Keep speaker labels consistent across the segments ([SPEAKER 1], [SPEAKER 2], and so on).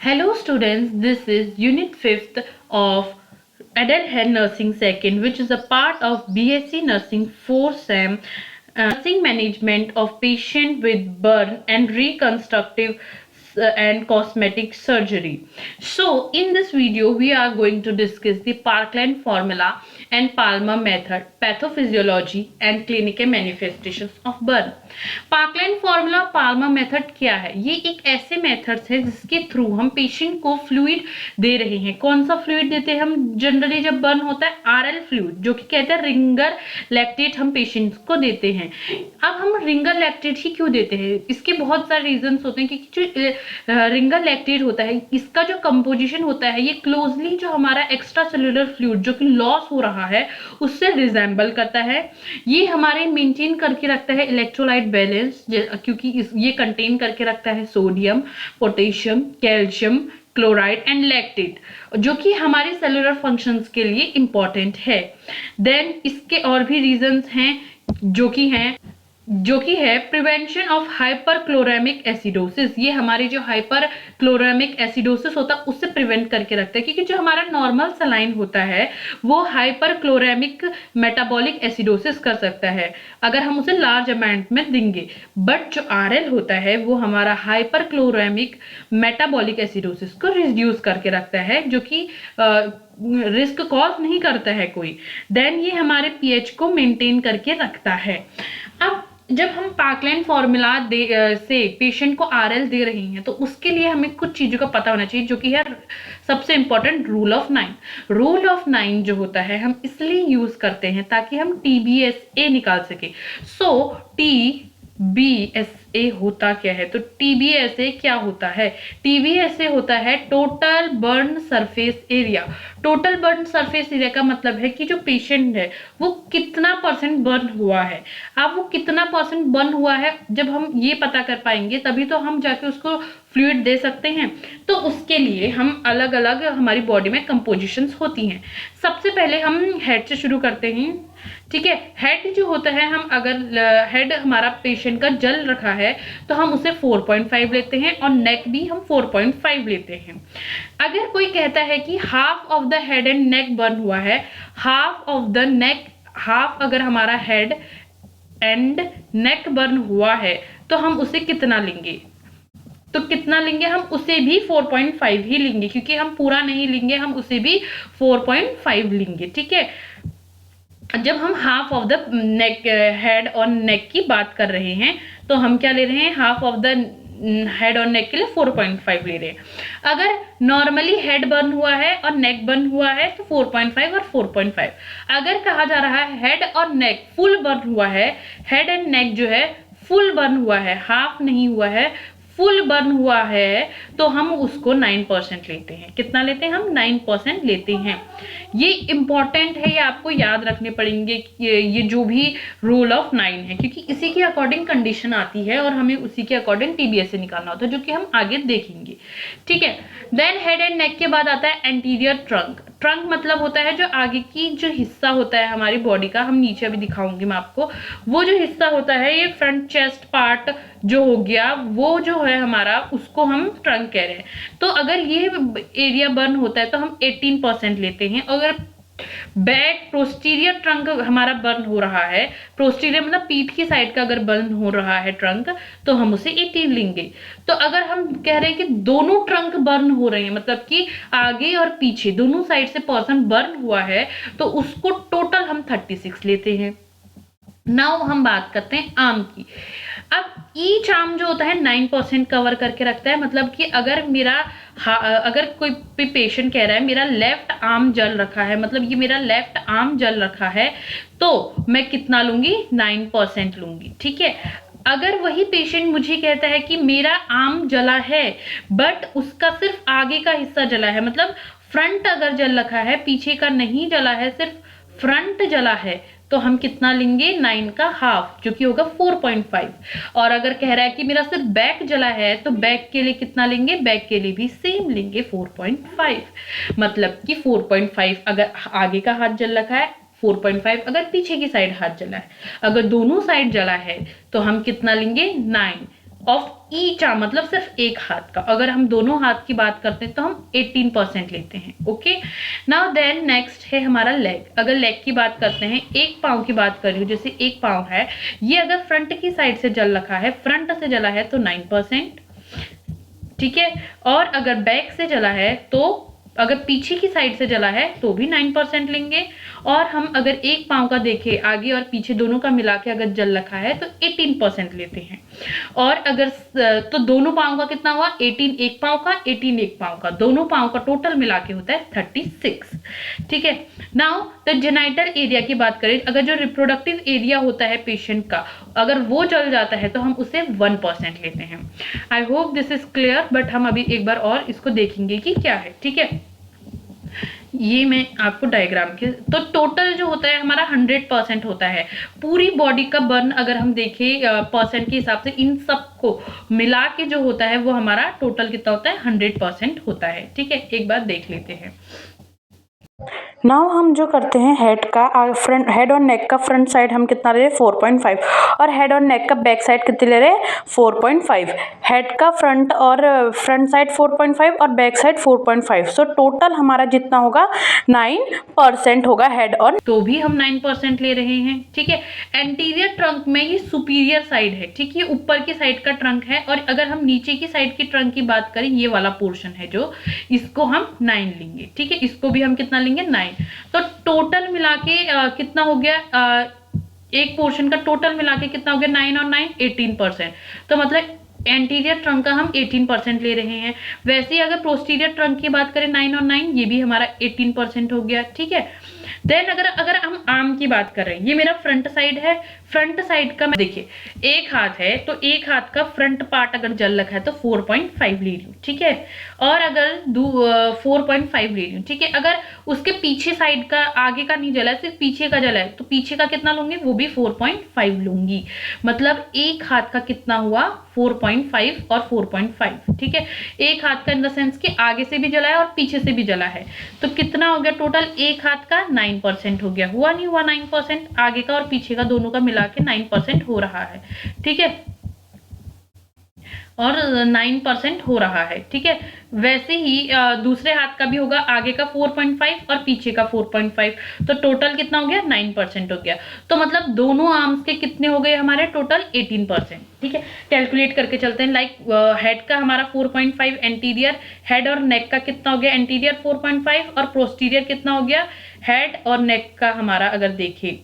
[SPEAKER 1] Hello students, this is unit 5th of Adult Head Nursing 2nd, which is a part of BSc Nursing 4 SEM, Nursing Management of Patient with Burn and Reconstructive and Cosmetic Surgery. So in this video we are going to discuss the Parkland formula and Palmer method, pathophysiology and clinical manifestations of burn. Parkland formula Palmer method क्या है? ये एक ऐसे methods है जिसके through हम patient को fluid दे रहे हैं. कौन सा फ्लूइड देते हैं हम जनरली जब बर्न होता है? आरएल फ्लूइड, जो कि कहते हैं रिंगर लैक्टेट, हम पेशेंट्स को देते हैं. अब हम रिंगर लैक्टेट ही क्यों देते हैं? इसके बहुत सारे रीजंस होते हैं, क्योंकि जो रिंगर लैक्टेट होता है इसका जो कंपोजिशन होता है ये क्लोजली जो हमारा एक्स्ट्रा सेलुलर फ्लूइड जो कि लॉस हो रहा है उससे रिजेंबल करता है. ये हमारे मेंटेन करके रखता है इलेक्ट्रोलाइट बैलेंस, क्योंकि ये कंटेन करके रखता है sodium, potassium, calcium, chloride and lactate, जो कि हमारे सेलुलर फंक्शंस के लिए इंपॉर्टेंट है. देन इसके और भी रीजंस हैं जो कि है प्रिवेंशन ऑफ हाइपरक्लोरेमिक एसिडोसिस. ये हमारे जो हाइपरक्लोरेमिक एसिडोसिस होता है उससे प्रिवेंट करके रखता है, क्योंकि जो हमारा नॉर्मल सलाइन होता है वो हाइपरक्लोरेमिक मेटाबॉलिक एसिडोसिस कर सकता है अगर हम उसे लार्ज अमाउंट में देंगे. बट जो आरएल होता है वो हमारा हाइपरक्लोरेमिक मेटाबॉलिक एसिडोसिस को रिड्यूस करके रखता है, जो कि रिस्क कॉज नहीं करता है कोई. देन ये हमारे पीएच को मेंटेन करके रखता है. अब जब हम पार्कलैंड फॉर्मूला से पेशेंट को आरएल दे रहे हैं तो उसके लिए हमें कुछ चीजों का पता होना चाहिए, जो कि है सबसे important rule of 9. Rule of 9 जो होता है हम इसलिए यूज करते हैं ताकि हम TBSA निकाल सके. सो TBSA होता क्या है? तो TBSA क्या होता है? TBSA होता है total burn surface area. Total burn surface area का मतलब है कि जो पेशेंट है वो कितना परसेंट बर्न हुआ है. अब वो कितना परसेंट बर्न हुआ है जब हम ये पता कर पाएंगे तभी तो हम जाके उसको फ्लूइड दे सकते हैं. तो उसके लिए हम अलग अलग हमारी बॉडी में कंपोजिशंस होती हैं. सबसे पहले हम हेड से शुरू करते हैं. ठीक है, हेड जो होता है, हम अगर हेड हमारा पेशेंट का जल रखा है तो हम उसे 4.5 लेते हैं और नेक भी हम 4.5 लेते हैं. अगर कोई कहता है कि half of the head and neck burn हुआ है, half of the neck, half अगर हमारा हेड एंड नेक बर्न हुआ है तो हम उसे कितना लेंगे? तो कितना लेंगे? हम उसे भी 4.5 ही लेंगे, क्योंकि हम पूरा नहीं लेंगे, हम उसे भी 4.5 लेंगे. ठीक है, जब हम half of the neck, head और नेक की बात कर रहे हैं तो हम क्या ले रहे हैं? हाफ ऑफ द हेड और नेक के लिए 4.5 ले रहे हैं. अगर नॉर्मली हेड बर्न हुआ है और नेक बर्न हुआ है तो 4.5 और 4.5. अगर कहा जा रहा है हेड और नेक फुल बर्न हुआ है, हेड एंड नेक जो है फुल बर्न हुआ है, हाफ नहीं हुआ है, फुल बर्न हुआ है, तो हम उसको 9% लेते हैं. कितना लेते हैं? हम 9% लेते हैं. ये इंपॉर्टेंट है, ये आपको याद रखने पड़ेंगे ये जो भी रूल ऑफ 9 है, क्योंकि इसी के अकॉर्डिंग कंडीशन आती है और हमें उसी के अकॉर्डिंग TBSA निकालना होता है, जो कि हम आगे देखेंगे. ठीक है, देन हेड एंड नेक के बाद आता है एंटीरियर ट्रंक. ट्रंक मतलब होता है जो आगे की जो हिस्सा होता है हमारी बॉडी का, हम नीचे अभी दिखाऊंगी मैं आपको. वो जो हिस्सा होता है, ये फ्रंट चेस्ट पार्ट जो हो गया, वो जो है हमारा, उसको हम ट्रंक कह रहे हैं. तो अगर ये एरिया बर्न होता है तो हम 18% लेते हैं. अगर बैक प्रोस्टीरियर ट्रंक हमारा बर्न हो रहा है, प्रोस्टीरियर मतलब पीठ की साइड का अगर बर्न हो रहा है ट्रंक, तो हम उसे 18 लेंगे. तो अगर हम कह रहे हैं कि दोनों ट्रंक बर्न हो रहे हैं, मतलब कि आगे और पीछे दोनों साइड से पर्सन बर्न हुआ है, तो उसको टोटल हम 36 लेते हैं. नाउ हम बात करते हैं आर्म की. अब ईच आर्म जो होता है 9% कवर करके रखता है. मतलब कि अगर कोई भी पेशेंट कह रहा है मेरा लेफ्ट आर्म जल रखा है, मतलब ये मेरा लेफ्ट आर्म जल रखा है, तो मैं कितना लूंगी? 9% लूंगी. ठीक है, अगर वही पेशेंट मुझे कहता है कि मेरा आर्म जला है बट उसका सिर्फ आगे का हिस्सा जला है, मतलब फ्रंट अगर जल रखा है, पीछे का नहीं जला है, सिर्फ फ्रंट जला है, तो हम कितना लेंगे? 9 का हाफ, जो कि होगा 4.5. और अगर कह रहा है कि मेरा सिर्फ बैक जला है तो बैक के लिए कितना लेंगे? बैक के लिए भी सेम लेंगे, 4.5. मतलब कि 4.5 अगर आगे का हाथ जल रखा है, 4.5 अगर पीछे की साइड हाथ जला है. अगर दोनों साइड जला है तो हम कितना लेंगे? 9. ऑफ ईच आर्म, मतलब सिर्फ एक हाथ का। अगर हम दोनों हाथ की बात करते हैं तो हम 18% लेते हैं। ओके, नाउ देन नेक्स्ट है हमारा लेग। अगर लेग की बात करते हैं, एक पाँव की बात कर रही हूँ, जैसे एक पाँव है, ये अगर फ्रंट की साइड से जल रखा है, फ्रंट से जला है तो 9%, ठीक है। और अगर बैक से जला है, तो अगर पीछे की साइड से जला है तो भी 9% लेंगे। और हम अगर एक पाँव का देखें, आगे और पीछे दोनों का मिला के अगर जल रखा है तो 18% लेते हैं। और अगर तो दोनों पाँव का कितना हुआ, 18 एक पाँव का, 18 एक पाँव का, दोनों पाँव का टोटल मिला के होता है 36, ठीक है। नाउ द जेनाइटल एरिया की बात करें, अगर जो रिप्रोडक्टिव एरिया होता है पेशेंट का, अगर वो जल जाता है तो हम उसे 1% लेते हैं। आई hope this is clear, but हम अभी एक बार और इसको देखेंगे कि क्या है, ठीक है। ये मैं आपको डायग्राम के, तो टोटल जो होता है हमारा 100% होता है। पूरी बॉडी का बर्न अगर हम देखें परसेंट के हिसाब से, इन सबको मिला के जो होता है वो हमारा टोटल कितना होता है, 100% होता है, ठीक है। एक बार देख लेते हैं।
[SPEAKER 2] नाउ हम जो करते हैं हेड का फ्रंट, हेड और नेक का फ्रंट साइड हम कितना ले रहे हैं 4.5, और हेड और नेक का बैक साइड कितने ले रहे हैं 4.5। हेड का फ्रंट साइड 4.5 और बैक साइड 4.5, सो टोटल हमारा जितना होगा 9% होगा हेड और,
[SPEAKER 1] तो भी हम 9% ले रहे हैं, ठीक है। एंटीरियर ट्रंक में ये सुपीरियर साइड है, ठीक है, ऊपर की साइड का ट्रंक है। और अगर हम नीचे की साइड की ट्रंक की बात करें, ये वाला पोर्शन है जो, इसको हम 9 लेंगे, ठीक है। इसको भी हम कितना लेंगे, 9। तो टोटल मिला के कितना हो गया, एक पोर्शन का टोटल मिला के कितना हो गया, 9 और 9 18%। तो मतलब एंटीरियर ट्रंक का हम 18% ले रहे हैं। वैसे ही अगर पोस्टीरियर ट्रंक की बात करें, 9 और 9, ये भी हमारा 18% हो गया, ठीक है। देन अगर हम आर्म की बात कर रहे हैं, ये मेरा फ्रंट साइड है। फ्रंट साइड का देखिए, एक हाथ है तो एक हाथ का फ्रंट पार्ट अगर जल रखा है तो 4.5 ले लूँ, ठीक है। और अगर 4.5 ले लूँ, ठीक है। अगर उसके पीछे साइड का, आगे का नहीं जला है, सिर्फ पीछे का जला है, तो पीछे का कितना लूंगी, वो भी 4.5 लूंगी। मतलब एक हाथ का कितना हुआ, 4.5 और 4.5, ठीक है। एक हाथ का इन द सेंस कि आगे से भी जला है और पीछे से भी जला है, तो कितना हो गया टोटल, एक हाथ का 9% हो गया। हुआ नहीं हुआ 9%, आगे का और पीछे का दोनों का मिला के 9% हो रहा है, ठीक है। और 9% हो रहा है, ठीक है। वैसे ही दूसरे हाथ का भी होगा, आगे का 4.5 और पीछे का 4.5, तो टोटल कितना हो गया, 9% हो गया। तो मतलब दोनों आर्म्स के कितने हो गए हमारे, टोटल 18%, ठीक है। कैलकुलेट करके चलते हैं। लाइक हेड का हमारा 4.5 एंटीरियर, हेड और नेक का कितना हो गया, एंटीरियर 4.5 और पोस्टीरियर कितना हो गया, हेड और नेक का हमारा अगर देखें,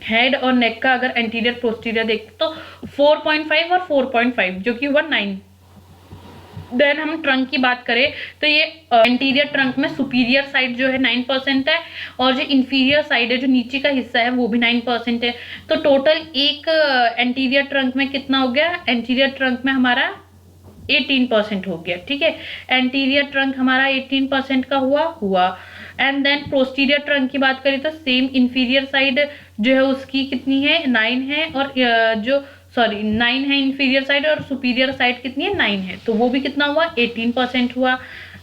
[SPEAKER 1] हेड और नेक का अगर एंटीरियर पोस्टीरियर देखते तो 4.5 और 4.5, जो कि हुआ 9। देन हम ट्रंक की बात करें तो ये एंटीरियर ट्रंक में सुपीरियर साइड जो है 9% है, और जो इंफीरियर साइड है, जो नीचे का हिस्सा है, वो भी 9% है। तो टोटल एक एंटीरियर ट्रंक में कितना हो गया, एंटीरियर ट्रंक में हमारा 18% हो गया, ठीक है। एंटीरियर ट्रंक हमारा 18% का हुआ। एंड देन पोस्टीरियर ट्रंक की बात करें तो सेम, इंफीरियर साइड जो है उसकी कितनी है, 9 है, और जो 9 है इंफीरियर साइड, और सुपीरियर साइड कितनी है, 9 है, तो वो भी कितना हुआ, 18% हुआ।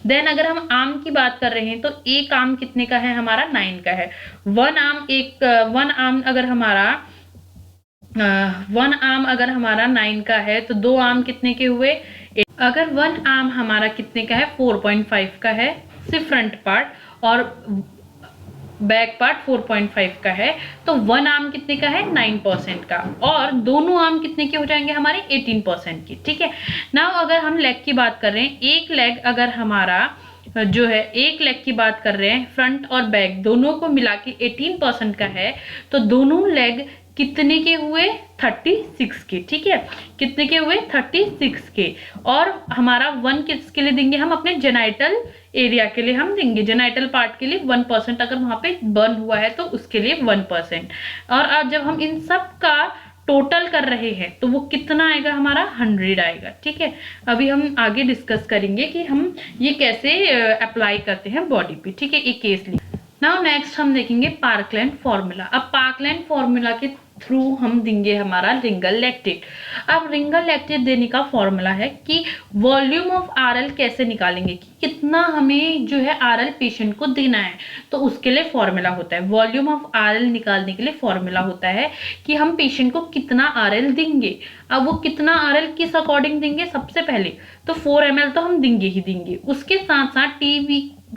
[SPEAKER 1] देन अगर हम आर्म की बात कर रहे हैं तो एक आर्म कितने का है हमारा, 9 का है। वन आर्म अगर हमारा 9 का है तो दो आर्म कितने के हुए, अगर वन आर्म हमारा कितने का है, 4.5 का है, सिर्फ फ्रंट पार्ट, और बैक पार्ट 4.5 का है, तो वन आर्म कितने का है, 9% का, और दोनों आर्म कितने के हो जाएंगे हमारे, 18% के, ठीक है। नाउ अगर हम लेग की बात कर रहे हैं, एक लेग अगर हमारा जो है, एक लेग की बात कर रहे हैं, फ्रंट और बैक दोनों को मिला के 18% का है, तो दोनों लेग कितने के हुए, 36 के, ठीक है। कितने के हुए, 36 के। और हमारा 1 किसके लिए देंगे हम, अपने जेनाइटल एरिया के लिए हम देंगे, जेनाइटल पार्ट के लिए 1%, अगर वहां पे बर्न हुआ है तो उसके लिए 1%। और आज जब हम इन सब का टोटल कर रहे हैं तो वो कितना आएगा हमारा, 100 आएगा, ठीक है। अभी हम आगे डिस्कस करेंगे कि हम ये कैसे अप्लाई करते हैं बॉडी पे, ठीक है। एक केस लिए नाउ नेक्स्ट हम देखेंगे पार्कलैंड फॉर्मूला। अब पार्कलैंड फॉर्मूला के थ्रू हम देंगे हमारा रिंगल लैक्टेट। अब रिंगल लैक्टेट देने का फॉर्मूला है कि वॉल्यूम ऑफ आरएल कैसे निकालेंगे, कि कितना हमें जो है आरएल पेशेंट को देना है। तो उसके लिए फॉर्मूला होता है, वॉल्यूम ऑफ आरएल निकालने के लिए फॉर्मूला होता है कि हम पेशेंट को कितना आरएल देंगे। अब वो कितना आरएल किस अकॉर्डिंग देंगे, सबसे पहले तो 4 ml तो हम देंगे ही देंगे, उसके साथ साथ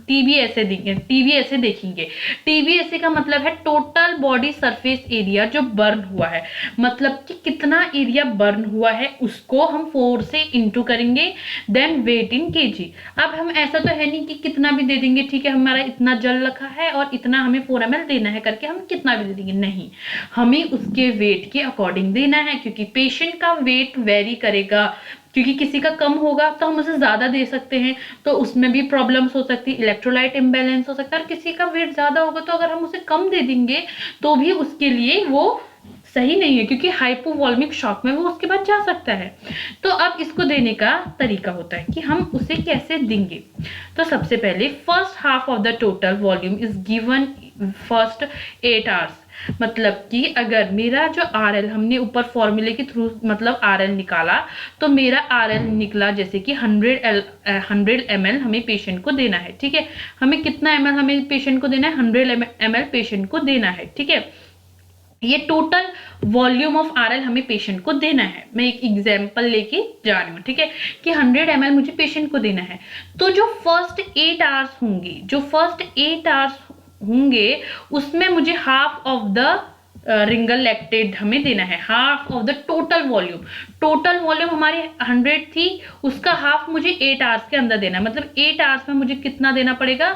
[SPEAKER 1] टीबीएसए देंगे, टीबीएसए देखेंगे। टीबीएसए का मतलब है टोटल बॉडी सरफेस एरिया जो बर्न हुआ है, मतलब कि कितना एरिया बर्न हुआ है उसको हम 4 से इंटू करेंगे, देन वेट इन केजी। अब हम ऐसा तो है नहीं कि कितना भी दे देंगे, ठीक है हमारा इतना जल रखा है और इतना हमें 4 ml देना है करके हम कितना भी दे देंगे, नहीं, हमें उसके वेट के अकॉर्डिंग देना है, क्योंकि पेशेंट का वेट वेरी करेगा। क्योंकि किसी का कम होगा तो हम उसे ज्यादा दे सकते हैं, तो उसमें भी प्रॉब्लम्स हो सकती है, इलेक्ट्रोलाइट इम्बैलेंस हो सकता है। और किसी का वेट ज्यादा होगा तो अगर हम उसे कम दे देंगे तो भी उसके लिए वो सही नहीं है, क्योंकि हाइपोवॉल्मिक शॉक में वो उसके बाद जा सकता है। तो अब इसको देने का तरीका होता है कि हम उसे कैसे देंगे। तो सबसे पहले first half of the total volume is given first 8 hours. मतलब कि अगर मेरा जो आरएल हमने ऊपर फॉर्मूले के थ्रू मतलब आरएल निकाला, तो मेरा आरएल निकला जैसे कि 100 ml हमें पेशेंट को देना है, ठीक है। हमें कितना ml हमें पेशेंट को देना है, 100 ml पेशेंट को देना है, ठीक है। ये टोटल वॉल्यूम ऑफ आरएल हमें पेशेंट को देना है। मैं एक एग्जांपल लेके जा रही हूँ, ठीक है, कि 100 ml मुझे पेशेंट को देना है। तो जो फर्स्ट 8 आवर्स होंगे उसमें मुझे हाफ ऑफ द रिंगल लैक्टेट हमें देना है, half of the total volume हमारी 100 थी, उसका हाफ मुझे 8 आवर्स के अंदर देना है। मतलब 8 आवर्स में मुझे कितना देना पड़ेगा,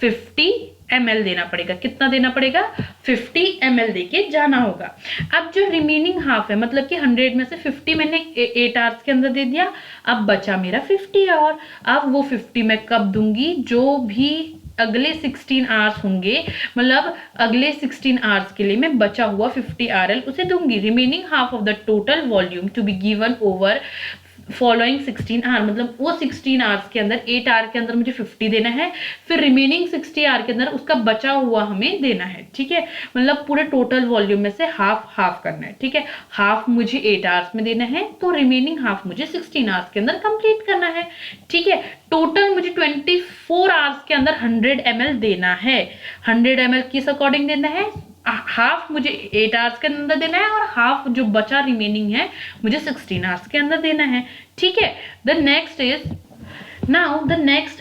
[SPEAKER 1] 50 ml देना पड़ेगा। कितना देना पड़ेगा, 50 ml देके जाना होगा। अब जो रिमेनिंग हाफ है, मतलब कि 100 में से 50 मैंने 8 आवर्स के अंदर दे दिया, अब बचा मेरा 50 और अब वो 50 मैं कब दूंगी, जो भी अगले 16 आवर्स होंगे, मतलब अगले 16 आवर्स के लिए मैं बचा हुआ 50 आरएल उसे दूंगी। Remaining half of the total volume to be given over following 16 hour, मतलब वो 16 आवर्स के अंदर 8 आवर के अंदर मुझे 50 देना है, फिर रिमेनिंग 60 आवर के अंदर उसका बचा हुआ हमें देना है, ठीक है। मतलब पूरे टोटल वॉल्यूम में से हाफ हाफ करना है, ठीक है। हाफ मुझे 8 आवर्स में देना है, तो रिमेनिंग हाफ मुझे 16 आवर्स के अंदर कंप्लीट करना है, ठीक है। टोटल मुझे 24 आवर्स के अंदर 100 ml देना है। 100 ml किस अकॉर्डिंग देना है, हाफ मुझे 8 आवर्स के अंदर देना है और हाफ जो बचा रिमेनिंग है मुझे 16 आवर्स के अंदर देना है, ठीक है। द नेक्स्ट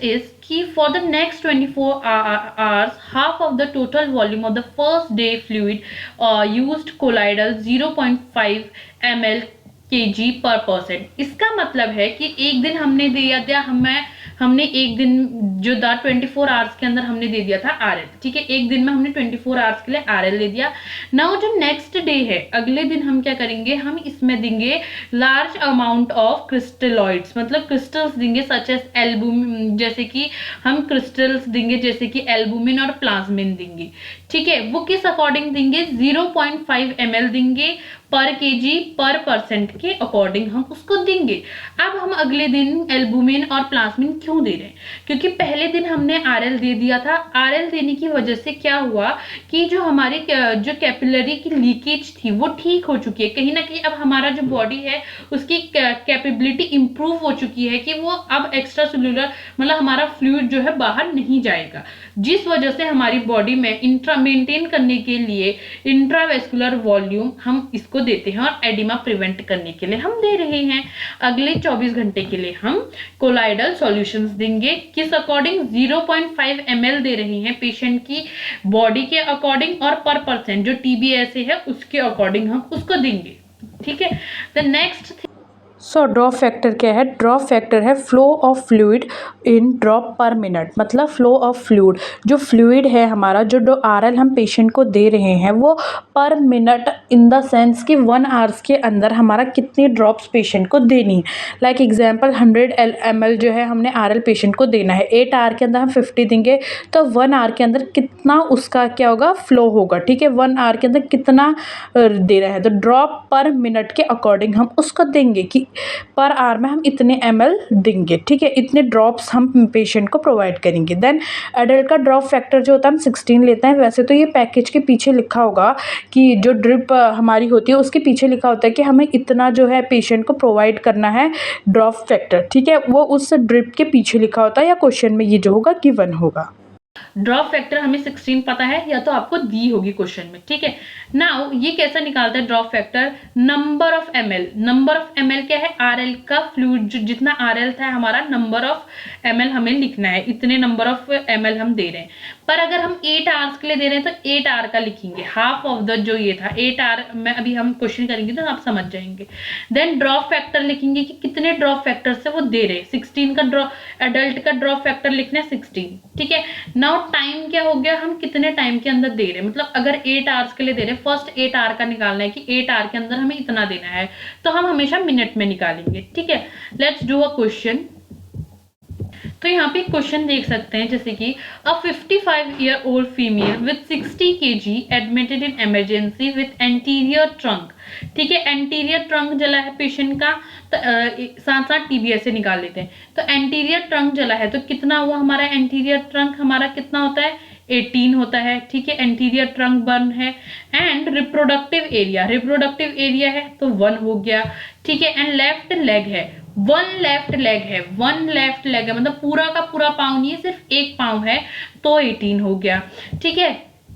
[SPEAKER 1] इज कि for the next 24 hours half of the total volume of the first day fluid used colloidal 0.5 ml kg पर परसेंट। इसका मतलब है कि एक दिन हमने दिया हमने एक दिन जो 24 आवर्स के अंदर हमने दे दिया था आरएल, ठीक है। एक दिन में हमने 24 आवर्स के लिए आरएल दे दिया। नाउ जो नेक्स्ट डे है, अगले दिन हम क्या करेंगे, हम इसमें देंगे लार्ज अमाउंट ऑफ क्रिस्टलॉइड्स, मतलब क्रिस्टल्स देंगे सच एज एल्बुमिन, जैसे कि हम क्रिस्टल्स देंगे जैसे कि एल्बुमिन और प्लाज्मिन देंगे, ठीक है। वो किस अकॉर्डिंग देंगे, 0.5 ml देंगे पर केजी पर परसेंट के अकॉर्डिंग हम उसको देंगे। अब हम अगले दिन एल्बुमिन और प्लाज्मिन क्यों दे रहे हैं, क्योंकि पहले दिन हमने आरएल दे दिया था। आरएल देने की वजह से क्या हुआ कि जो हमारी जो कैपिलरी की लीकेज थी वो ठीक हो चुकी है, कहीं ना कहीं अब हमारा जो बॉडी है उसकी कैपेबिलिटी इंप्रूव हो चुकी है कि वो अब एक्स्ट्रा सेलुलर मतलब हमारा फ्लूइड जो है बाहर नहीं जाएगा, जिस वजह से हमारी बॉडी में मेंटेन करने के लिए इंट्रावेस्कुलर वॉल्यूम हम इसको देते हैं और एडिमा प्रिवेंट करने के लिए हम दे रहे हैं। अगले 24 घंटे के लिए हम कोलाइडल सॉल्यूशंस देंगे, किस अकॉर्डिंग, 0.5 ml दे रहे हैं पेशेंट की बॉडी के अकॉर्डिंग और पर परसेंट जो टीबीएसए है उसके अकॉर्डिंग हम उसको देंगे, ठीक है। The next
[SPEAKER 2] so drop factor क्या है, ड्रॉप फैक्टर है flow of fluid in drop पर मिनट, मतलब फ्लो ऑफ फ्लूइड, जो फ्लूइड है हमारा जो आरएल हम पेशेंट को दे रहे हैं वो पर मिनट इन द सेंस कि 1 आवर्स के अंदर हमारा कितनी ड्रॉप्स पेशेंट को देनी है। लाइक एग्जांपल 100 ml जो है हमने आरएल पेशेंट को देना है, 8 आवर के अंदर हम 50 देंगे, तो 1 आवर के अंदर कितना उसका क्या होगा, फ्लो होगा, ठीक है। 1 आवर के अंदर कितना देना है, तो ड्रॉप पर मिनट के अकॉर्डिंग हम उसको देंगे कि पर आवर में हम इतने ml देंगे, ठीक है, इतने ड्रॉप्स हम पेशेंट को प्रोवाइड करेंगे। देन एडल्ट का ड्रॉप फैक्टर जो होता है हम 16 लेते हैं। वैसे तो ये पैकेज के पीछे लिखा होगा कि जो ड्रिप हमारी होती है उसके पीछे लिखा होता है कि हमें इतना जो है पेशेंट को प्रोवाइड करना है ड्रॉप फैक्टर, ठीक है, वो उस ड्रिप के पीछे लिखा होता है या क्वेश्चन में ये जो होगा गिवन होगा।
[SPEAKER 1] ड्रॉप फैक्टर हमें 16 पता है या तो आपको दी होगी क्वेश्चन में, ठीक है। नाउ ये कैसा निकालता है drop factor? Number of ml, number of ml क्या है? RL का फ्लूइड जितना RL था हमारा, नंबर ऑफ ml हमें लिखना है, इतने नंबर ऑफ ml हम दे रहे हैं। पर अगर हम 8 आवर्स के लिए दे रहे हैं तो 8 आवर का लिखेंगे, हाफ ऑफ द जो ये था 8 आवर में, अभी हम क्वेश्चन करेंगे तो आप समझ जाएंगे। देन ड्रॉप फैक्टर लिखेंगे कि कितने ड्रॉप फैक्टर से वो दे रहे हैं। 16 का एडल्ट का ड्रॉप फैक्टर लिखना है 16, ठीक है। नाउ टाइम क्या हो गया? हम कितने टाइम के अंदर दे रहे हैं, मतलब अगर 8 आवर्स के लिए दे रहे हैं, फर्स्ट 8 आवर का निकालना है कि 8 आवर के अंदर हमें इतना देना है, तो हम हमेशा मिनट में निकालेंगे, ठीक है। Let's do a question. तो यहाँ पे क्वेश्चन देख सकते हैं, जैसे कि अ 55-year-old female with 60 kg admitted in emergency with anterior trunk, ठीक है। एंटीरियर ट्रंक जला है पेशेंट का, तो साथ साथ TBS से निकाल लेते हैं। तो एंटीरियर ट्रंक जला है तो कितना हुआ हमारा? एंटीरियर ट्रंक हमारा कितना होता है? 18 होता है, ठीक है। एंटीरियर ट्रंक बर्न है। एंड रिप्रोडक्टिव एरिया है तो 1 हो गया, ठीक है। एंड लेफ्ट लेग है, 1 लेफ्ट लेग है, मतलब पूरा का पूरा पाँव नहीं है, सिर्फ एक पाँव है, तो 18 हो गया, ठीक है।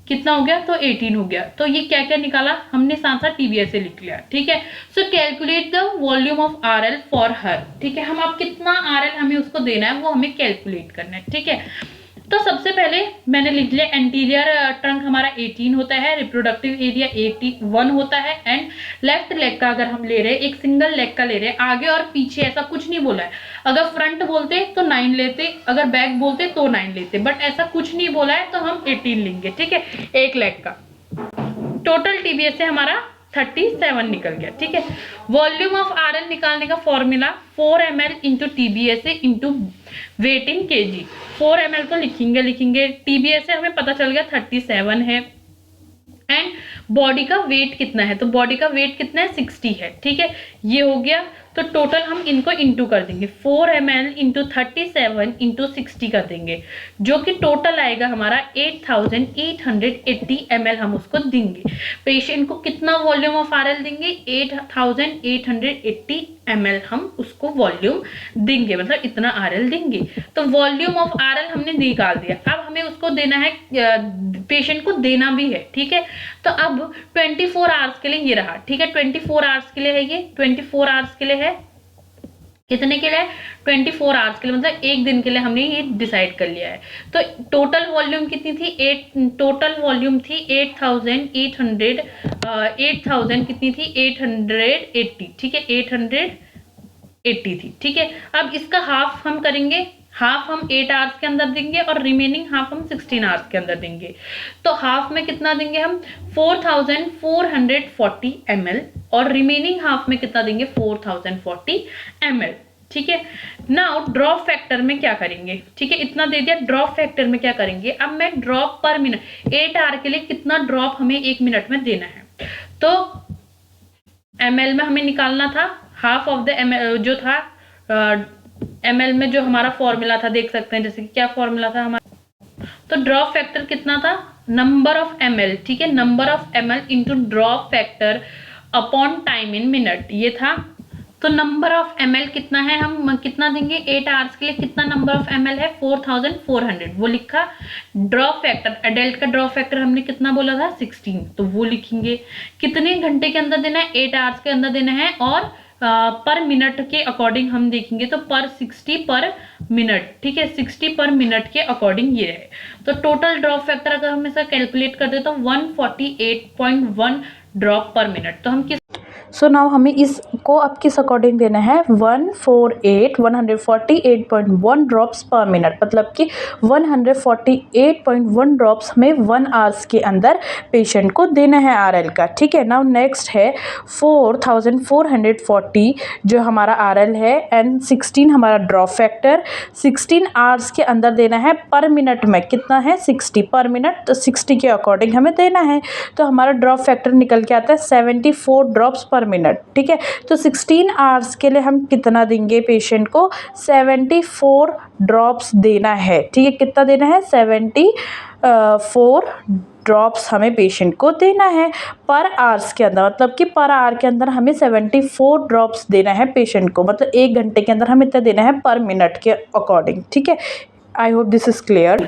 [SPEAKER 1] कितना हो गया? तो 18 हो गया। तो ये क्या क्या निकाला हमने? साथ साथ TBS से लिख लिया, ठीक है। सो calculate the volume of RL for her, ठीक है। हम अब कितना RL हमें उसको देना है वो हमें कैलकुलेट करना है, ठीक है। तो सबसे पहले मैंने लिख लिया एंटीरियर ट्रंक हमारा 18 होता है, रिप्रोडक्टिव एरिया 81 होता है। एंड लेफ्ट लेग का अगर हम ले रहे हैं, एक सिंगल लेग का ले रहे हैं, आगे और पीछे ऐसा कुछ नहीं बोला है। अगर फ्रंट बोलते तो 9 लेते, अगर बैक बोलते तो 9 लेते, बट ऐसा कुछ नहीं बोला है तो हम 18 लेंगे, ठीक है, एक लेग का। टोटल TBS से हमारा 37 निकल गया, ठीक है। वॉल्यूम ऑफ RL निकालने का formula 4 ml into TBS into weight in kg। 4 ml तो लिखेंगे, TBS से हमें पता चल गया 37 है। एंड बॉडी का वेट कितना है? तो बॉडी का वेट कितना है? 60 है, ठीक है, ये हो गया। तो टोटल हम इनको इंटू कर देंगे, 4 ml इंटू 37 इंटू 60 कर देंगे, जो कि टोटल आएगा हमारा 8880 ml हम उसको देंगे। पेशेंट को कितना वॉल्यूम ऑफ RL देंगे? 8880 ml हम उसको वॉल्यूम देंगे, मतलब इतना RL देंगे। तो वॉल्यूम ऑफ RL हमने निकाल दिया, अब हमें उसको देना है, पेशेंट को देना भी है, ठीक है। तो अब 24 आवर्स के लिए ये रहा, ठीक है, 24 आवर्स के लिए है, ये 24 आवर्स के लिए है। कितने के लिए? 24 आवर्स के लिए, मतलब एक दिन के लिए हमने ये डिसाइड कर लिया है। तो टोटल वॉल्यूम कितनी थी? टोटल वॉल्यूम थी 8000 कितनी थी? 880, ठीक है, 880 थी, ठीक है। अब इसका हाफ हम करेंगे, हाफ हम 8 आवर्स के अंदर देंगे और रिमेनिंग हाफ हम 16 आवर्स के अंदर देंगे। तो हाफ में कितना देंगे हम? 4440 ml और रिमेनिंग हाफ में कितना देंगे? 4040 ml, ठीक है। नाउ ड्रॉप फैक्टर में क्या करेंगे? ठीक है, इतना दे दिया। ड्रॉप फैक्टर में क्या करेंगे? अब मैं ड्रॉप पर मिनट, 8 आवर के लिए कितना ड्रॉप हमें 1 मिनट में देना है, तो ml में हमें निकालना था। हाफ ऑफ द ml जो था ml में जो हमारा फॉर्मूला था, देख सकते हैं, जैसे कि क्या फॉर्मूला था हमारा। तो ड्रॉप फैक्टर कितना था? नंबर ऑफ ml, ठीक है, number of ml into drop factor upon time in minute, ये था। तो नंबर ऑफ ml कितना है, हम कितना देंगे 8 आवर्स के लिए? कितना नंबर ऑफ ml है? 4400, वो लिखा। ड्रॉप फैक्टर, एडल्ट का ड्रॉप फैक्टर हमने कितना बोला था? 16, तो वो लिखेंगे। कितने घंटे के अंदर देना है? 8 आवर्स के अंदर देना है। और पर मिनट के अकॉर्डिंग हम देखेंगे तो पर 60 पर मिनट, ठीक है, 60 पर मिनट के अकॉर्डिंग ये है। तो टोटल ड्रॉप फैक्टर अगर हम इसका कैलकुलेट कर दे तो 148.1 ड्रॉप पर मिनट। तो हम किस
[SPEAKER 2] सो नाउ हमें इसको अब किस अकॉर्डिंग देना है? 148.1 ड्रॉप्स पर मिनट, मतलब कि 148.1 ड्रॉप्स हमें 1 आवर्स के अंदर पेशेंट को देना है RL का, ठीक है। नाउ नेक्स्ट है 4440 जो हमारा RL है एंड 16 हमारा ड्रॉप फैक्टर। 16 आवर्स के अंदर देना है, पर मिनट में कितना है? 60 पर मिनट, तो 60 के अकॉर्डिंग हमें देना है। तो हमारा ड्रॉप फैक्टर निकल के आता है 74 ड्रॉप्स पर पर मिनट, ठीक है। तो 16 आवर्स के लिए हम कितना देंगे पेशेंट को, 74 ड्रॉप्स देना है, ठीक है। कितना देना है, 74 ड्रॉप्स हमें पेशेंट को देना है पर आवर्स के अंदर, मतलब कि पर आवर के अंदर हमें 74 ड्रॉप्स देना है पेशेंट को, मतलब 1 घंटे के अंदर हमें इतना देना है पर मिनट के अकॉर्डिंग, ठीक है। आई hope this is clear.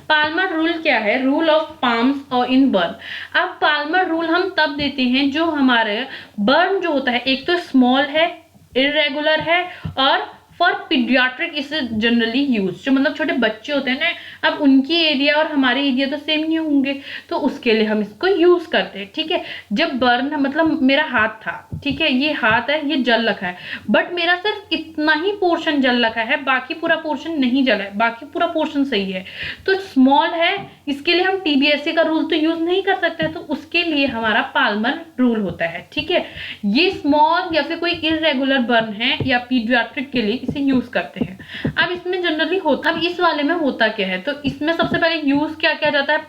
[SPEAKER 1] Palmer rule क्या है, रूल ऑफ पाम्स और इन बर्न। अब पाल्मर रूल हम तब देते हैं जो हमारे बर्न जो होता है एक तो स्मॉल है, इरेगुलर है, और for paediatric is generally use, जो मतलब छोटे बच्चे होते हैं ना, अब उनकी एरिया और हमारे एरिया तो सेम नहीं होंगे, तो उसके लिए हम इसको यूज करते हैं, ठीक है। जब बर्न मतलब मेरा हाथ था, ठीक है, ये हाथ है, ये जल रखा है, बट मेरा सिर्फ इतना ही पोर्शन जल रखा है, बाकी पूरा पोर्शन नहीं जला है, बाकी पूरा पोर्शन सही है, तो स्मॉल है, इसके लिए हम टीबीएससी का रूल तो यूज नहीं कर सकते, तो उसके लिए हमारा पाल्मर रूल होता है, ठीक है। ये स्मॉल या फिर कोई इरेगुलर बर्न है या पीडियाट्रिक के लिए इसे यूज करते हैं। अब इसमें जनरली होता, अब इस वाले में होता क्या है, तो इसमें सबसे पहले यूज क्या किया जाता है,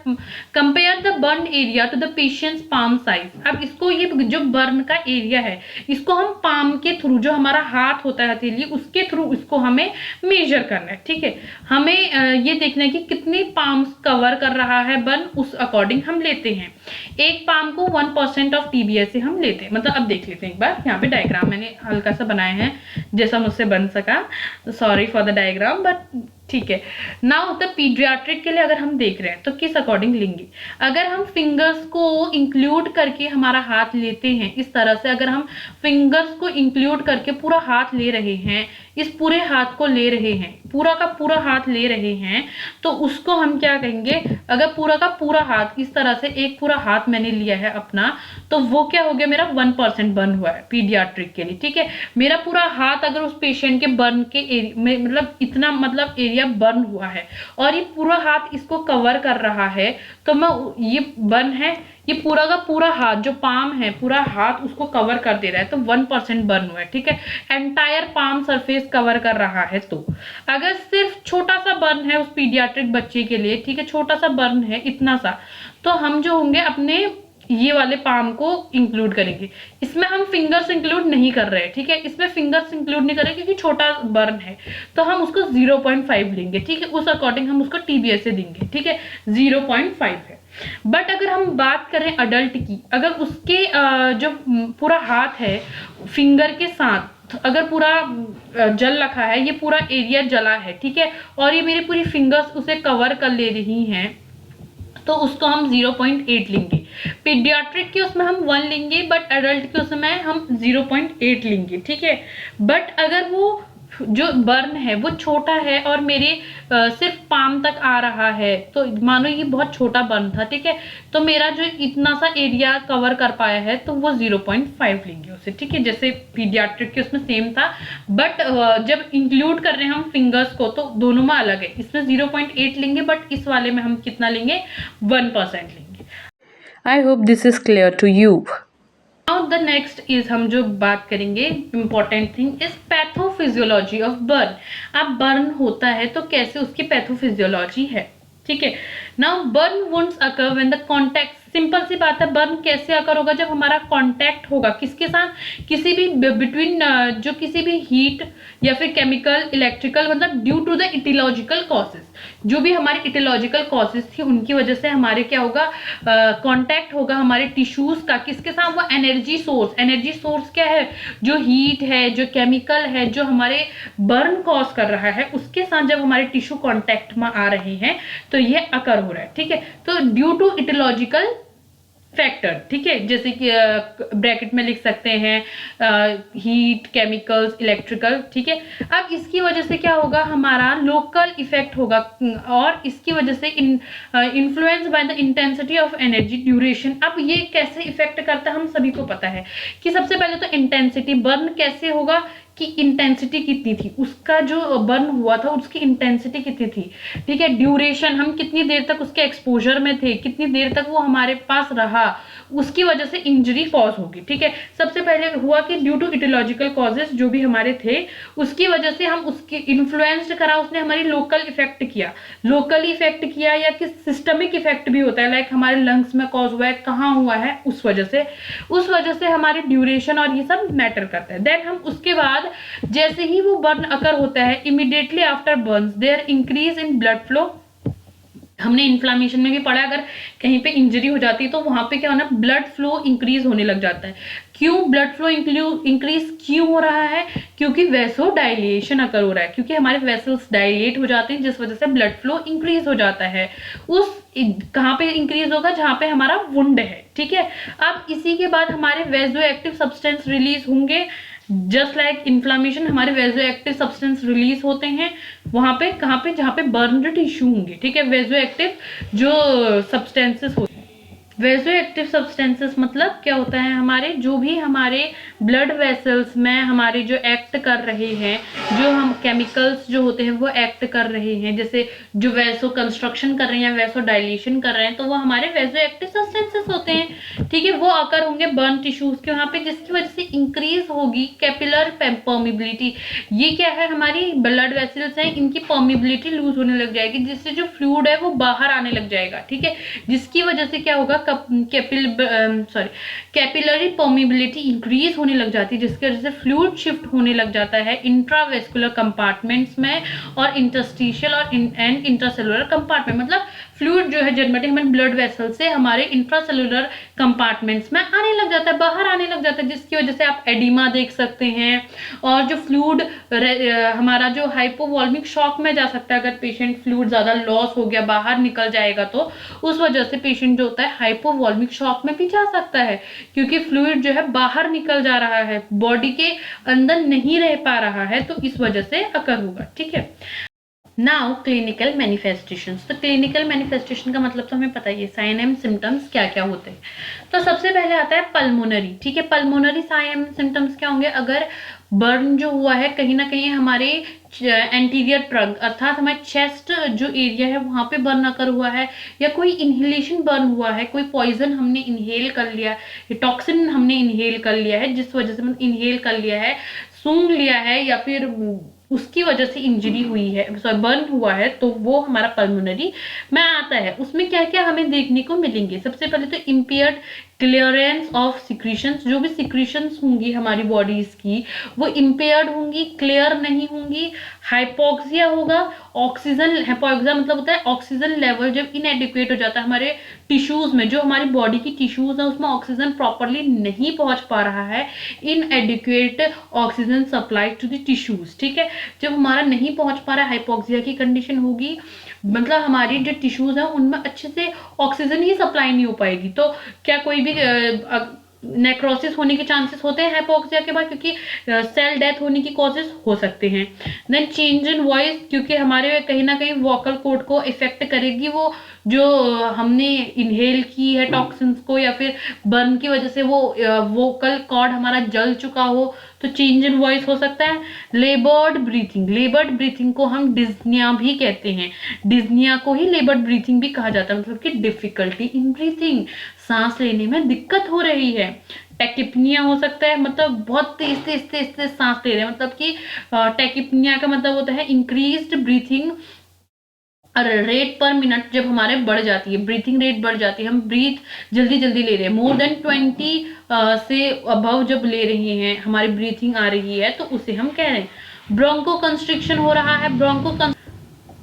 [SPEAKER 1] compare the burn area to the patient's palm size. अब इसको, ये जो बर्न का एरिया है, इसको हम पाम के थ्रू, जो हमारा हाथ होता है हथेली, उसके थ्रू इसको हमें मेजर करना है, ठीक है। हमें ये देखना है कि कितनी पाम्स कवर कर रहा है बर्न, उस अकॉर्डिंग हम लेते हैं। एक पाम को 1% ऑफ टीबीएस से हम लेते हैं, मतलब अब देख लेते हैं एक बार, यहाँ पे डायग्राम मैंने हल्का सा बनाया है जैसा मुझसे बन सका, sorry for the diagram, but ठीक है। नाउ द पीडियाट्रिक के लिए अगर हम देख रहे हैं तो किस अकॉर्डिंग लेंगे, अगर हम फिंगर्स को इंक्लूड करके हमारा हाथ लेते हैं, इस तरह से अगर हम फिंगर्स को इंक्लूड करके पूरा हाथ ले रहे हैं, इस पूरे हाथ को ले रहे हैं, पूरा का पूरा हाथ ले रहे हैं, तो उसको हम क्या कहेंगे, अगर पूरा का पूरा हाथ इस तरह से, एक पूरा हाथ मैंने लिया है अपना, तो वो क्या हो गया, मेरा 1% बर्न हुआ है पीडियाट्रिक के लिए, ठीक है। मेरा पूरा हाथ अगर उस पेशेंट के बर्न के एरिया में, मतलब इतना, मतलब एरिया बर्न हुआ है और ये पूरा हाथ इसको कवर कर रहा है, तो मैं, ये बर्न है, ये पूरा का पूरा हाथ जो पाम है, पूरा हाथ उसको कवर कर दे रहा है, तो 1% बर्न हुआ है, ठीक है। एंटायर पाम सरफेस कवर कर रहा है, तो अगर सिर्फ छोटा सा बर्न है उस पीडियाट्रिक बच्चे के लिए, ठीक है, छोटा सा बर्न है इतना सा, तो हम जो होंगे अपने ये वाले पाम को इंक्लूड करेंगे। इसमें हम फिंगर्स इंक्लूड नहीं कर रहे हैं, ठीक है, इसमें फिंगर्स इंक्लूड नहीं कर रहे क्योंकि छोटा बर्न है, तो हम उसको 0.5 लेंगे, ठीक है, उस अकॉर्डिंग हम उसको टीबीएस से देंगे, ठीक है, 0.5 है। बट अगर हम बात करें अडल्ट की, अगर उसके जो पूरा हाथ है फिंगर के साथ अगर पूरा जल रखा है, ये पूरा एरिया जला है, ठीक है, और ये मेरी पूरी फिंगर्स उसे कवर कर ले रही हैं, तो उसको हम 0.8 लेंगे। पीडियाट्रिक के उसमें हम 1 लेंगे, बट अडल्ट के उसमें हम 0.8 लेंगे, ठीक है। बट अगर वो जो बर्न है वो छोटा है और मेरे सिर्फ पाम तक आ रहा है, तो मानो ये बहुत छोटा बर्न था, ठीक है, तो मेरा जो इतना सा एरिया कवर कर पाया है, तो वो 0.5 लेंगे उसे, ठीक है, जैसे पीडियाट्रिक के उसमें सेम था, बट जब इंक्लूड कर रहे हैं हम फिंगर्स को, तो दोनों में अलग है, इसमें 0.8 लेंगे, बट इस वाले में हम कितना लेंगे, 1% लेंगे।
[SPEAKER 2] I hope this is clear to you.
[SPEAKER 1] Now the next is, हम जो बात करेंगे important thing is pathophysiology of burn. अब बर्न होता है तो कैसे उसकी पैथोफिजियोलॉजी है, ठीक है। Now burn wounds occur when the contact, simple सी बात है, बर्न कैसे अकर होगा, जब हमारा कांटेक्ट होगा किसके साथ, किसी भी बिटवीन, जो किसी भी हीट या फिर केमिकल, इलेक्ट्रिकल, मतलब due to the etiological causes, जो भी हमारे इटियोलॉजिकल कॉजेस थी उनकी वजह से हमारे क्या होगा, कांटेक्ट होगा हमारे टिश्यूज का किसके साथ, वो एनर्जी सोर्स, एनर्जी सोर्स क्या है, जो हीट है, जो केमिकल है, जो हमारे बर्न कॉज कर रहा है, उसके साथ जब हमारे टिश्यू कांटेक्ट में आ रहे हैं, तो ये अकर हो रहा है, ठीक है। तो ड्यू टू इटियोलॉजिकल फैक्टर, ठीक है, जैसे कि ब्रैकेट में लिख सकते हैं हीट, केमिकल्स, इलेक्ट्रिकल, ठीक है। अब इसकी वजह से क्या होगा, हमारा लोकल इफेक्ट होगा, और इसकी वजह से influence by the intensity of energy duration. अब ये कैसे इफेक्ट करता है, हम सभी को पता है कि सबसे पहले तो इंटेंसिटी, बर्न कैसे होगा की इंटेंसिटी कितनी थी, उसका जो बर्न हुआ था उसकी इंटेंसिटी कितनी थी, ठीक है, ड्यूरेशन, हम कितनी देर तक उसके एक्सपोजर में थे, कितनी देर तक वो हमारे पास रहा, उसकी वजह से इंजरी कॉज होगी, ठीक है। सबसे पहले हुआ कि ड्यू टू इटियोलॉजिकल कॉजेस जो भी हमारे थे उसकी वजह से हम उसके इन्फ्लुएंस्ड करा, उसने हमारी लोकल इफेक्ट किया, लोकली इफेक्ट किया, या कि सिस्टमिक इफेक्ट भी होता है, लाइक हमारे लंग्स में कॉज हुआ है, कहाँ हुआ है, उस वजह से हमारी ड्यूरेशन और ये सब मैटर करता है। देन हम उसके बाद जैसे ही वो बर्न अकर होता है, immediately after burns there increase in blood flow, हमने इन्फ्लामेशन में भी पढ़ा, अगर कहीं पे इंजरी हो जाती है तो वहां पे क्या होना, ब्लड फ्लो इंक्रीज होने लग जाता है। क्यों ब्लड फ्लो इंक्रीज क्यों हो रहा है, क्योंकि वेसो डायलेशन अकर हो रहा है, क्योंकि हमारे वेसल्स डायलेट हो जाते हैं जिस वजह से ब्लड फ्लो इंक्रीज हो जाता है। उस कहाँ पे इंक्रीज होगा, जहाँ पे हमारा वुंड है, ठीक है। अब इसी के बाद हमारे वेजो एक्टिव सब्सटेंस रिलीज होंगे, जस्ट लाइक इन्फ्लामेशन, हमारे वेजो एक्टिव सब्सटेंस रिलीज होते हैं वहां पे, कहाँ पे, जहाँ पे बर्न टिश्यू होंगे, ठीक है। वेजो एक्टिव जो सब्सटेंसेस होते हैं, वेजो एक्टिव सब्सटेंसेस मतलब क्या होता है, हमारे जो भी हमारे ब्लड वेसल्स में हमारे जो एक्ट कर रहे हैं, जो हम केमिकल्स जो होते हैं वो एक्ट कर रहे हैं, जैसे जो वैसो कंस्ट्रक्शन कर रहे हैं या वैसो डायलेशन कर रहे हैं, तो वो हमारे वेजो एक्टिव सब्सटेंसेस होते हैं, ठीक है। वो आकर होंगे बर्न टिश्यूज के वहां पे, जिसकी वजह से इंक्रीज होगी कैपिलर परमिबिलिटी। ये क्या है, हमारी ब्लड वेसल्स हैं, इनकी परमिबिलिटी लूज होने लग जाएगी, जिससे जो फ्लूइड है वो बाहर आने लग जाएगा, ठीक है। जिसकी वजह से क्या होगा, कैपिलरी परमिबिलिटी इंक्रीज होने लग जाती है, जिसकी वजह से फ्लूइड शिफ्ट होने लग जाता है इंट्रावेस्कुलर कंपार्टमेंट्स में और इंटरस्टिशियल और एंड इंट्रासेलुलर कंपार्टमेंट, मतलब फ्लूइड जो है जनरेट हमारे ब्लड वेसल से हमारे इंट्रासेलुलर कंपार्टमेंट्स में आने लग जाता है, बाहर आने लग जाता है, जिसकी वजह से आप एडिमा देख सकते हैं। और जो फ्लूइड हमारा जो हाइपोवॉल्मिक शॉक में जा सकता है, अगर पेशेंट फ्लूइड ज्यादा लॉस हो गया, बाहर निकल जाएगा, तो उस वजह से पेशेंट जो होता है हाइपोवॉल्मिक शॉक में भी जा सकता है, क्योंकि फ्लूइड जो है बाहर निकल जा रहा है, बॉडी के अंदर नहीं रह पा रहा है, तो इस वजह से अकर होगा, ठीक है। नाउ क्लिनिकल मैनिफेस्टेशंस, तो क्लिनिकल मैनिफेस्टेशन का मतलब तो हमें पता ही है, साइन एंड सिम्टम्स क्या क्या होते हैं। तो सबसे पहले आता है पल्मोनरी, ठीक है। पल्मोनरी साइन एंड सिम्टम्स क्या होंगे, अगर बर्न जो हुआ है कहीं ना कहीं हमारे एंटीरियर ट्रंक अर्थात हमारे चेस्ट जो एरिया है वहां पे बर्न अकर हुआ है, या कोई इनहेलेशन बर्न हुआ है, कोई पॉइजन हमने इनहेल कर लिया, टॉक्सिन हमने इनहेल कर लिया है, जिस वजह से हमने इनहेल कर लिया है, सूंघ लिया है, या फिर उसकी वजह से इंजरी हुई है, बर्न हुआ है, तो वो हमारा पल्मोनरी में आता है। उसमें क्या क्या हमें देखने को मिलेंगे, सबसे पहले तो इम्पेयर्ड क्लियरेंस ऑफ सिक्रीशंस, जो भी सिक्रीशंस होंगी हमारी बॉडीज की वो इम्पेयर्ड होंगी, क्लियर नहीं होंगी। हाइपोक्सिया होगा, ऑक्सीजन, हाइपोक्सिया मतलब होता है ऑक्सीजन लेवल जब इनएडिक्वेट हो जाता है हमारे टिश्यूज में, जो हमारी बॉडी की टिश्यूज है उसमें ऑक्सीजन प्रॉपरली नहीं पहुंच पा रहा है, inadequate oxygen supply to the tissues, ठीक है। जब हमारा नहीं पहुंच पा रहा है, हाइपोक्सिया की कंडीशन होगी, मतलब हमारी जो टिश्यूज है उनमें अच्छे से ऑक्सीजन ही सप्लाई नहीं हो पाएगी, तो क्या कोई भी नेक्रोसिस होने के चांसेस होते हैं हाइपोक्सिया के बाद, क्योंकि सेल डेथ होने की कॉजेस हो सकते हैं। देन चेंज इन वॉइस, क्योंकि हमारे कहीं ना कहीं वोकल कॉर्ड को इफेक्ट करेगी वो जो हमने इनहेल की है टॉक्सिन्स को, या फिर बर्न की वजह से वो वोकल कॉर्ड हमारा जल चुका हो, तो चेंज इन वॉइस हो सकता है। लेबर्ड ब्रीथिंग को हम डिस्निया भी कहते हैं, डिस्निया को ही लेबर्ड ब्रीथिंग भी कहा जाता है, मतलब कि डिफिकल्टी इन ब्रीथिंग, सांस लेने में दिक्कत हो रही है। टेकिपनिया हो सकता है, मतलब बहुत तेज सांस ले रहे हैं, मतलब कि टेकिपनिया का मतलब होता है इंक्रीज्ड ब्रीथिंग रेट पर मिनट, जब हमारे बढ़ जाती है, ब्रीथिंग रेट बढ़ जाती है, हम ब्रीथ जल्दी ले रहे हैं, मोर देन 20 से अबव जब ले रहे हैं, हमारी ब्रीथिंग आ रही है, तो उसे हम कह रहे हैं। ब्रोंको कंस्ट्रिक्शन हो रहा है,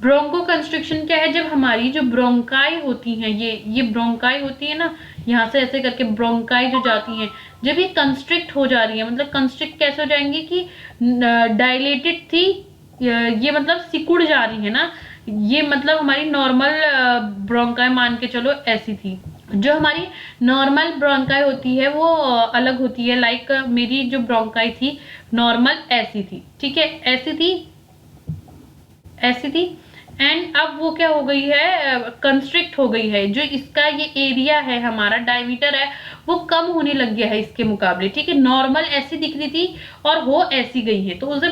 [SPEAKER 1] ब्रोंको कंस्ट्रिक्शन क्या है, जब हमारी जो ब्रोंकाई होती हैं, ये ब्रोंकाई होती है ना, यहाँ से ऐसे करके ब्रोंकाई जो जाती हैं, जब ये कंस्ट्रिक्ट हो जा रही है, मतलब कंस्ट्रिक्ट कैसे हो जाएंगी कि डायलेटेड थी, ये मतलब सिकुड़ जा रही है ना, ये मतलब हमारी नॉर्मल ब्रोंकाई मान के चलो ऐसी थी। जो हमारी नॉर्मल ब्रोंकाई होती है वो अलग होती है, लाइक मेरी जो ब्रोंकाई थी नॉर्मल ऐसी थी, ठीक है, ऐसी थी एंड अब वो क्या हो गई है, कंस्ट्रिक्ट हो गई है। जो इसका ये एरिया है, हमारा डायमीटर है, वो कम होने लग गया है इसके मुकाबले, ठीक है। नॉर्मल ऐसी दिख रही थी और हो ऐसी गई है, तो उसे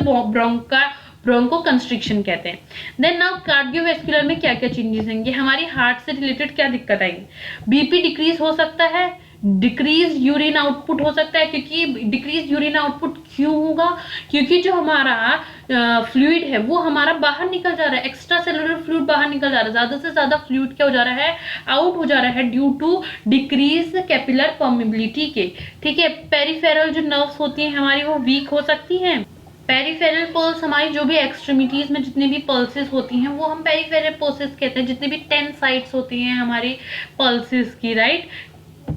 [SPEAKER 1] ब्रोंको कंस्ट्रिक्शन कहते हैं। देन नाउ कार्डियोवैस्कुलर में क्या क्या चेंजेस होंगे, हमारी हार्ट से रिलेटेड क्या दिक्कत आएगी, बीपी डिक्रीज हो सकता है, डिक्रीज यूरिन आउटपुट हो सकता है, क्योंकि डिक्रीज यूरिन आउटपुट क्यों होगा, क्योंकि जो हमारा फ्लूइड है वो हमारा बाहर निकल जा रहा है, एक्स्ट्रा सेलुलर फ्लूइड बाहर निकल जा रहा है, ज्यादा से ज्यादा फ्लूइड क्या हो जा रहा है, आउट हो जा रहा है ड्यू टू डिक्रीज कैपिलर परमेबिलिटी के, ठीक है। पेरिफेरल जो नर्व्स होती हैं हमारी वो वीक हो सकती हैं। पेरिफेरल पल्स हमारी जो भी एक्सट्रीमिटीज में जितनी भी पल्सेस होती हैं वो हम पेरिफेरल पल्सेस कहते हैं, जितनी भी 10 साइट्स होती हैं हमारी पल्सेस की, राइट,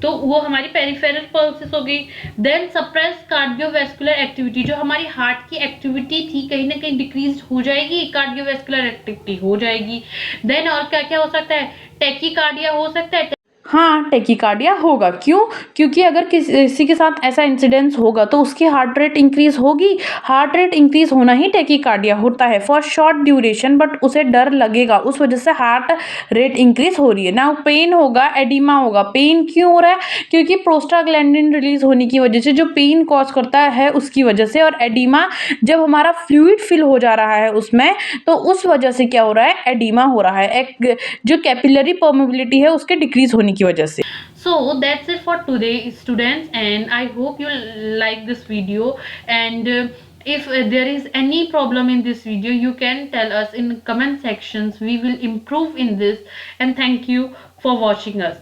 [SPEAKER 1] तो वो हमारी पेरिफेरल पल्सेस हो गई। देन सप्रेस कार्डियोवैस्कुलर एक्टिविटी, जो हमारी हार्ट की एक्टिविटी थी कहीं ना कहीं डिक्रीज हो जाएगी, कार्डियोवैस्कुलर एक्टिविटी हो जाएगी। देन और क्या क्या हो सकता है, टैकीकार्डिया हो सकता है।
[SPEAKER 2] हाँ, टैकीकार्डिया होगा, क्यों? क्योंकि अगर किसी के साथ ऐसा इंसिडेंस होगा तो उसकी हार्ट रेट इंक्रीज होगी। हार्ट रेट इंक्रीज होना ही टैकीकार्डिया होता है फॉर शॉर्ट ड्यूरेशन, बट उसे डर लगेगा, उस वजह से हार्ट रेट इंक्रीज हो रही है ना। पेन होगा, एडिमा होगा। पेन क्यों हो रहा है? क्योंकि प्रोस्टाग्लैंडिन रिलीज होने की वजह से, जो पेन कॉज करता है उसकी वजह से। और एडिमा जब हमारा फ्लूइड फिल हो जा रहा है उसमें, तो उस वजह से क्या हो रहा है, एडिमा हो रहा है, एक जो कैपिलरी परमेबिलिटी है उसके डिक्रीज होने की वजह से।
[SPEAKER 1] So that's it for today, students, and I hope you like this video. And if there is any problem in this video, you can tell us in comment sections. We will improve in this. And thank you for watching us.